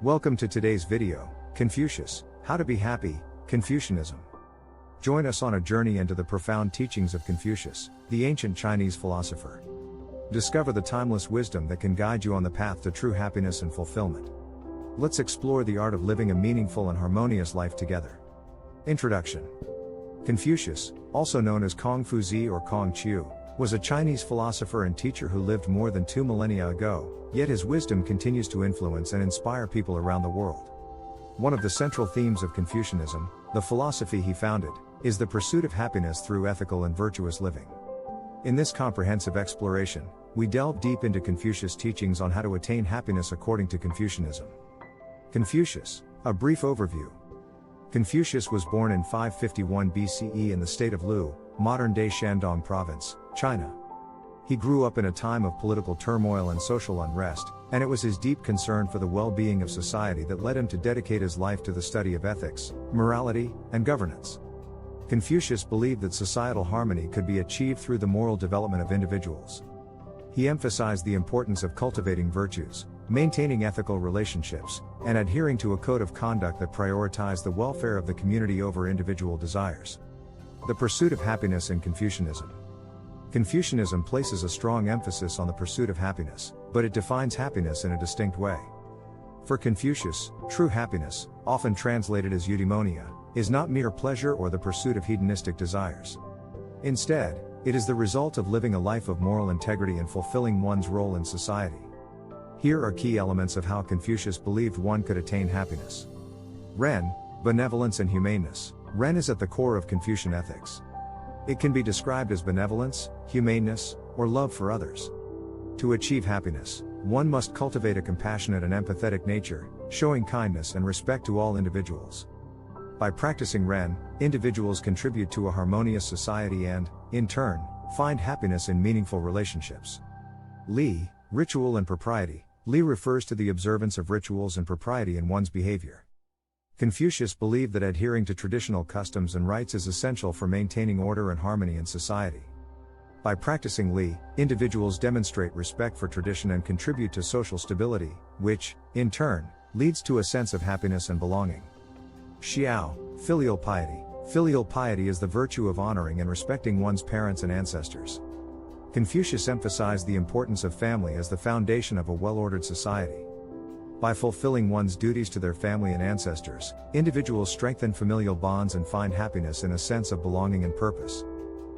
Welcome to today's video, Confucius, How to Be Happy, Confucianism. Join us on a journey into the profound teachings of Confucius, the ancient Chinese philosopher. Discover the timeless wisdom that can guide you on the path to true happiness and fulfillment. Let's explore the art of living a meaningful and harmonious life together. Introduction. Confucius, also known as Confucius or Confucius, was a Chinese philosopher and teacher who lived more than 2 millennia ago, yet his wisdom continues to influence and inspire people around the world. One of the central themes of Confucianism, the philosophy he founded, is the pursuit of happiness through ethical and virtuous living. In this comprehensive exploration, we delve deep into Confucius' teachings on how to attain happiness according to Confucianism. Confucius, a brief overview. Confucius was born in 551 BCE in the state of Lu, modern-day Shandong province, China. He grew up in a time of political turmoil and social unrest, and it was his deep concern for the well-being of society that led him to dedicate his life to the study of ethics, morality, and governance. Confucius believed that societal harmony could be achieved through the moral development of individuals. He emphasized the importance of cultivating virtues, maintaining ethical relationships, and adhering to a code of conduct that prioritized the welfare of the community over individual desires. The pursuit of happiness in Confucianism. Confucianism places a strong emphasis on the pursuit of happiness, but it defines happiness in a distinct way. For Confucius, true happiness, often translated as eudaimonia, is not mere pleasure or the pursuit of hedonistic desires. Instead, it is the result of living a life of moral integrity and fulfilling one's role in society. Here are key elements of how Confucius believed one could attain happiness. Ren, benevolence and humaneness. Ren is at the core of Confucian ethics. It can be described as benevolence, humaneness, or love for others. To achieve happiness, one must cultivate a compassionate and empathetic nature, showing kindness and respect to all individuals. By practicing Ren, individuals contribute to a harmonious society and, in turn, find happiness in meaningful relationships. Li, ritual and propriety. Li refers to the observance of rituals and propriety in one's behavior. Confucius believed that adhering to traditional customs and rites is essential for maintaining order and harmony in society. By practicing Li, individuals demonstrate respect for tradition and contribute to social stability, which, in turn, leads to a sense of happiness and belonging. Xiao, filial piety. Filial piety is the virtue of honoring and respecting one's parents and ancestors. Confucius emphasized the importance of family as the foundation of a well-ordered society. By fulfilling one's duties to their family and ancestors, individuals strengthen familial bonds and find happiness in a sense of belonging and purpose.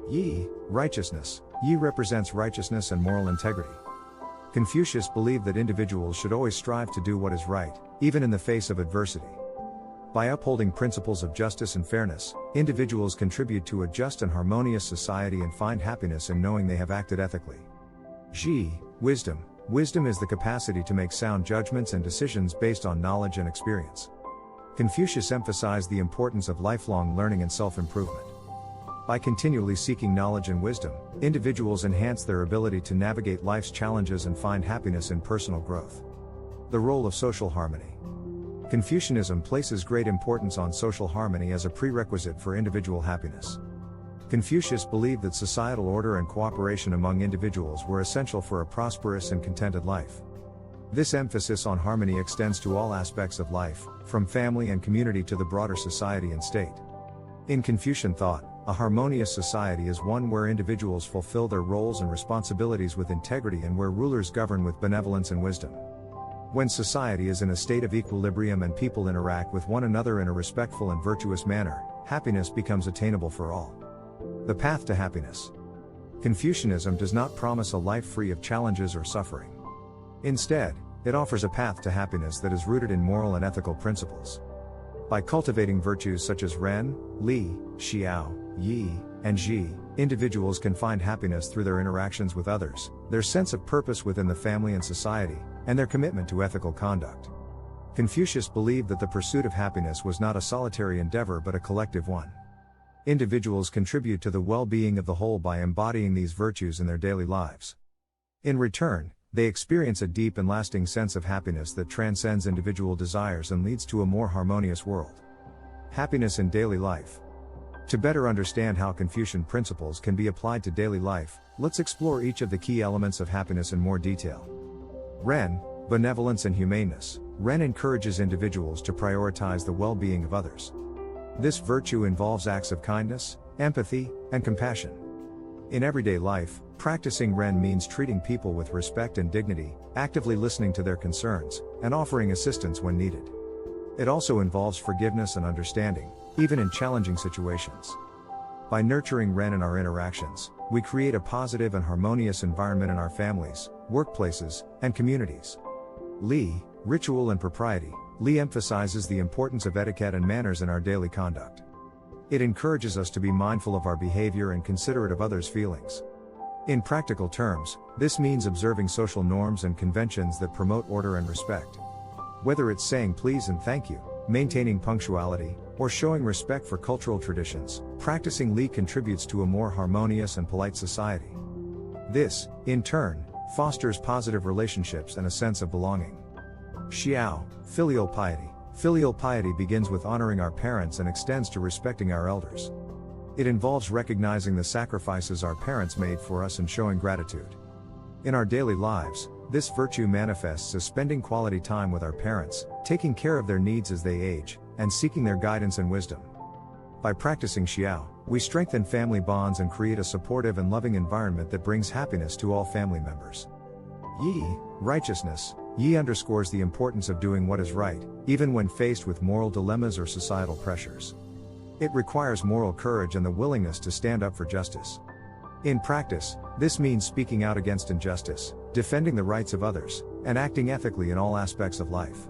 Yi, righteousness. Yi represents righteousness and moral integrity. Confucius believed that individuals should always strive to do what is right, even in the face of adversity. By upholding principles of justice and fairness, individuals contribute to a just and harmonious society and find happiness in knowing they have acted ethically. Zhi, wisdom. Wisdom is the capacity to make sound judgments and decisions based on knowledge and experience. Confucius emphasized the importance of lifelong learning and self-improvement. By continually seeking knowledge and wisdom, individuals enhance their ability to navigate life's challenges and find happiness in personal growth. The role of social harmony. Confucianism places great importance on social harmony as a prerequisite for individual happiness. Confucius believed that societal order and cooperation among individuals were essential for a prosperous and contented life. This emphasis on harmony extends to all aspects of life, from family and community to the broader society and state. In Confucian thought, a harmonious society is one where individuals fulfill their roles and responsibilities with integrity and where rulers govern with benevolence and wisdom. When society is in a state of equilibrium and people interact with one another in a respectful and virtuous manner, happiness becomes attainable for all. The path to happiness. Confucianism does not promise a life free of challenges or suffering. Instead, it offers a path to happiness that is rooted in moral and ethical principles. By cultivating virtues such as Ren, Li, Xiao, Yi, and Zhi, individuals can find happiness through their interactions with others, their sense of purpose within the family and society, and their commitment to ethical conduct. Confucius believed that the pursuit of happiness was not a solitary endeavor but a collective one. Individuals contribute to the well-being of the whole by embodying these virtues in their daily lives. In return, they experience a deep and lasting sense of happiness that transcends individual desires and leads to a more harmonious world. Happiness in daily life. To better understand how Confucian principles can be applied to daily life, let's explore each of the key elements of happiness in more detail. Ren, benevolence and humaneness. Ren encourages individuals to prioritize the well-being of others. This virtue involves acts of kindness, empathy, and compassion. In everyday life, practicing Ren means treating people with respect and dignity, actively listening to their concerns, and offering assistance when needed. It also involves forgiveness and understanding, even in challenging situations. By nurturing Ren in our interactions, we create a positive and harmonious environment in our families, workplaces, and communities. Li, ritual and propriety. Li emphasizes the importance of etiquette and manners in our daily conduct. It encourages us to be mindful of our behavior and considerate of others' feelings. In practical terms, this means observing social norms and conventions that promote order and respect. Whether it's saying please and thank you, maintaining punctuality, or showing respect for cultural traditions, practicing Li contributes to a more harmonious and polite society. This, in turn, fosters positive relationships and a sense of belonging. Xiao, filial piety. Filial piety begins with honoring our parents and extends to respecting our elders. It involves recognizing the sacrifices our parents made for us and showing gratitude. In our daily lives, this virtue manifests as spending quality time with our parents, taking care of their needs as they age, and seeking their guidance and wisdom. By practicing Xiao, we strengthen family bonds and create a supportive and loving environment that brings happiness to all family members. Yi, righteousness. Yi underscores the importance of doing what is right, even when faced with moral dilemmas or societal pressures. It requires moral courage and the willingness to stand up for justice. In practice, this means speaking out against injustice, defending the rights of others, and acting ethically in all aspects of life.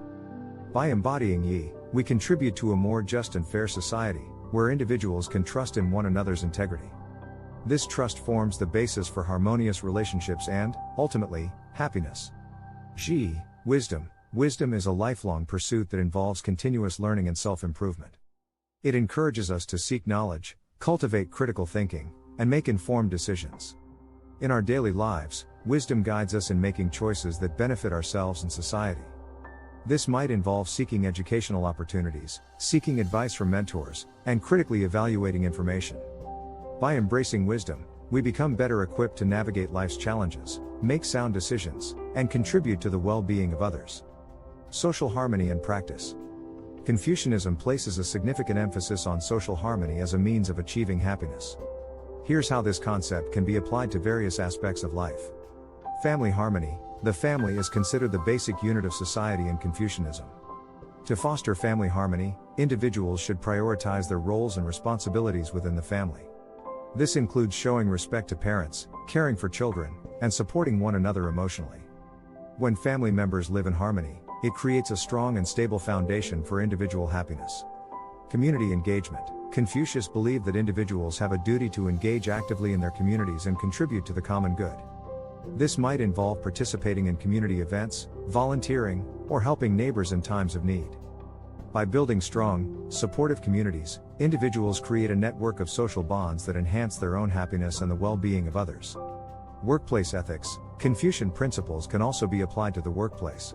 By embodying Yi, we contribute to a more just and fair society, where individuals can trust in one another's integrity. This trust forms the basis for harmonious relationships and, ultimately, happiness. Xi, wisdom. Wisdom is a lifelong pursuit that involves continuous learning and self-improvement. It encourages us to seek knowledge, cultivate critical thinking, and make informed decisions. In our daily lives, wisdom guides us in making choices that benefit ourselves and society. This might involve seeking educational opportunities, seeking advice from mentors, and critically evaluating information. By embracing wisdom, we become better equipped to navigate life's challenges, make sound decisions, and contribute to the well-being of others. Social harmony and practice. Confucianism places a significant emphasis on social harmony as a means of achieving happiness. Here's how this concept can be applied to various aspects of life. Family harmony. The family is considered the basic unit of society in Confucianism. To foster family harmony, individuals should prioritize their roles and responsibilities within the family. This includes showing respect to parents, caring for children, and supporting one another emotionally. When family members live in harmony, it creates a strong and stable foundation for individual happiness. Community engagement. Confucius believed that individuals have a duty to engage actively in their communities and contribute to the common good. This might involve participating in community events, volunteering, or helping neighbors in times of need. By building strong, supportive communities, individuals create a network of social bonds that enhance their own happiness and the well-being of others. Workplace ethics. Confucian principles can also be applied to the workplace.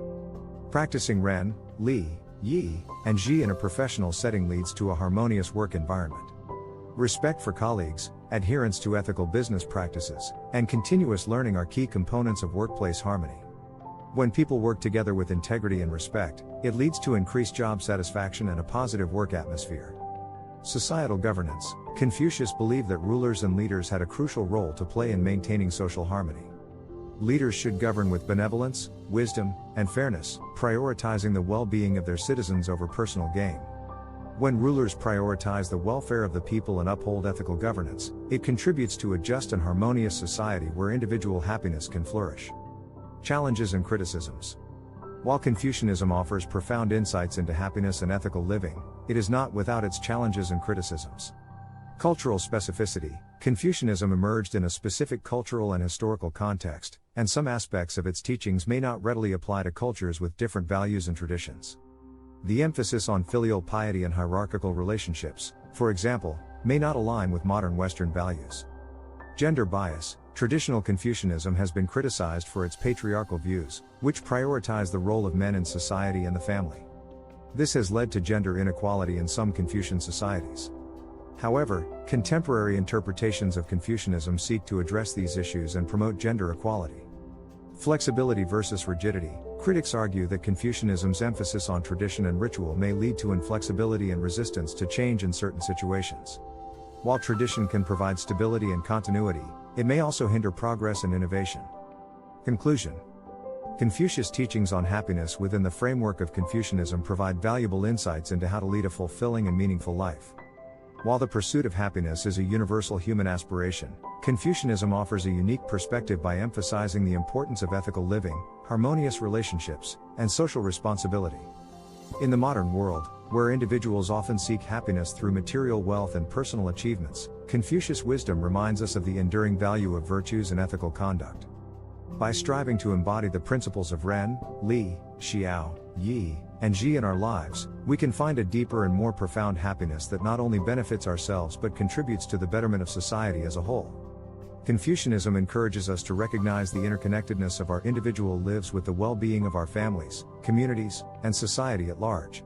Practicing Ren, Li, Yi, and Ji in a professional setting leads to a harmonious work environment. Respect for colleagues, adherence to ethical business practices, and continuous learning are key components of workplace harmony. When people work together with integrity and respect, it leads to increased job satisfaction and a positive work atmosphere. Societal governance. Confucius believed that rulers and leaders had a crucial role to play in maintaining social harmony. Leaders should govern with benevolence, wisdom, and fairness, prioritizing the well-being of their citizens over personal gain. When rulers prioritize the welfare of the people and uphold ethical governance, it contributes to a just and harmonious society where individual happiness can flourish. Challenges and criticisms. While Confucianism offers profound insights into happiness and ethical living, it is not without its challenges and criticisms. Cultural specificity. Confucianism emerged in a specific cultural and historical context, and some aspects of its teachings may not readily apply to cultures with different values and traditions. The emphasis on filial piety and hierarchical relationships, for example, may not align with modern Western values. Gender bias. Traditional Confucianism has been criticized for its patriarchal views, which prioritize the role of men in society and the family. This has led to gender inequality in some Confucian societies. However, contemporary interpretations of Confucianism seek to address these issues and promote gender equality. Flexibility versus rigidity. Critics argue that Confucianism's emphasis on tradition and ritual may lead to inflexibility and resistance to change in certain situations. While tradition can provide stability and continuity, it may also hinder progress and innovation. Conclusion. Confucius' teachings on happiness within the framework of Confucianism provide valuable insights into how to lead a fulfilling and meaningful life. While the pursuit of happiness is a universal human aspiration, Confucianism offers a unique perspective by emphasizing the importance of ethical living, harmonious relationships, and social responsibility. In the modern world, where individuals often seek happiness through material wealth and personal achievements, Confucius' wisdom reminds us of the enduring value of virtues and ethical conduct. By striving to embody the principles of Ren, Li, Xiao, Yi, and Ji in our lives, we can find a deeper and more profound happiness that not only benefits ourselves but contributes to the betterment of society as a whole. Confucianism encourages us to recognize the interconnectedness of our individual lives with the well-being of our families, communities, and society at large.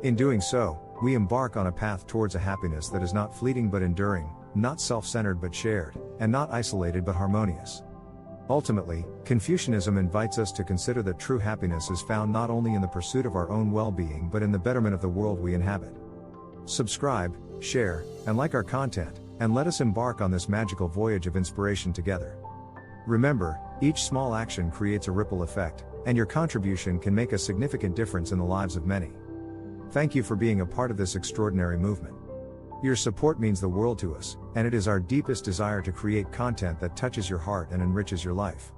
In doing so, we embark on a path towards a happiness that is not fleeting but enduring, not self-centered but shared, and not isolated but harmonious. Ultimately, Confucianism invites us to consider that true happiness is found not only in the pursuit of our own well-being but in the betterment of the world we inhabit. Subscribe, share, and like our content, and let us embark on this magical voyage of inspiration together. Remember, each small action creates a ripple effect, and your contribution can make a significant difference in the lives of many. Thank you for being a part of this extraordinary movement. Your support means the world to us, and it is our deepest desire to create content that touches your heart and enriches your life.